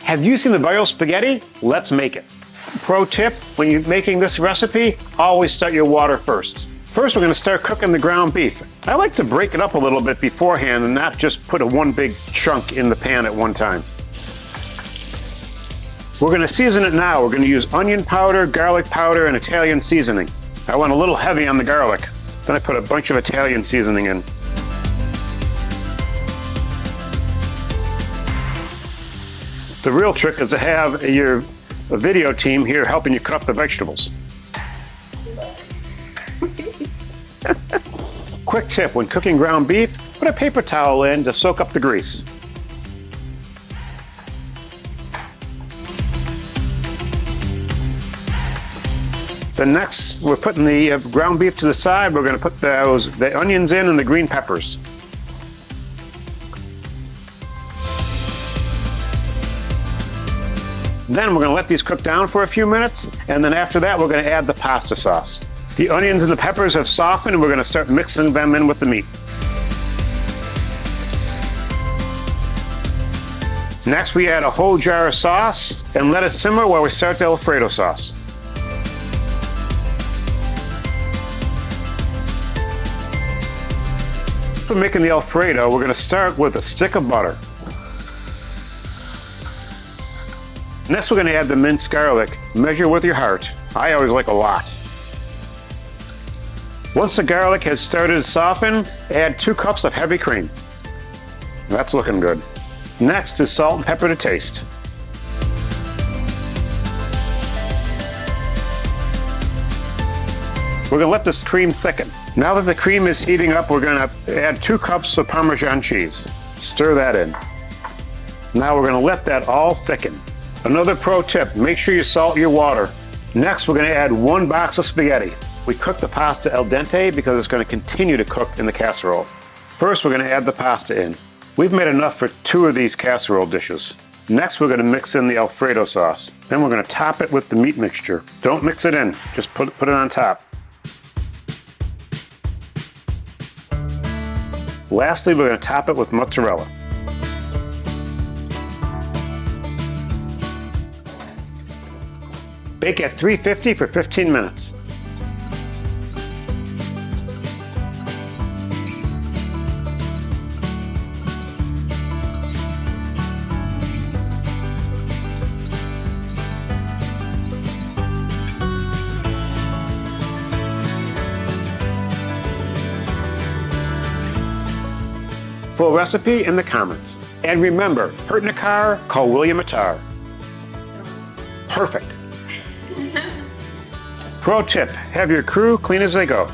Have you seen the viral spaghetti? Let's make it. Pro tip, when you're making this recipe, always start your water first. First, we're going to start cooking the ground beef. I like to break it up a little bit beforehand and not just put one big chunk in the pan at one time. We're going to season it now. We're going to use onion powder, garlic powder, and Italian seasoning. I went a little heavy on the garlic. Then I put a bunch of Italian seasoning in. The real trick is to have your video team here helping you cut up the vegetables. Quick tip, when cooking ground beef, put a paper towel in to soak up the grease. Then next, we're putting the ground beef to the side. We're going to put the onions in and the green peppers. Then we're going to let these cook down for a few minutes, and then after that we're going to add the pasta sauce. The onions and the peppers have softened, and we're going to start mixing them in with the meat. Next, we add a whole jar of sauce and let it simmer while we start the Alfredo sauce. For making the Alfredo, we're going to start with a stick of butter. Next, we're going to add the minced garlic. Measure with your heart. I always like a lot. Once the garlic has started to soften, add 2 cups of heavy cream. That's looking good. Next is salt and pepper to taste. We're going to let this cream thicken. Now that the cream is heating up, we're going to add 2 cups of Parmesan cheese. Stir that in. Now we're going to let that all thicken. Another pro tip, make sure you salt your water. Next, we're going to add 1 box of spaghetti. We cook the pasta al dente because it's going to continue to cook in the casserole. First, we're going to add the pasta in. We've made enough for 2 of these casserole dishes. Next, we're going to mix in the Alfredo sauce. Then we're going to top it with the meat mixture. Don't mix it in, just put it on top. Lastly, we're going to top it with mozzarella. Bake at 350 for 15 minutes. Full recipe in the comments. And remember, hurt in a car, call William Mattar. Perfect. Pro tip, have your crew clean as they go.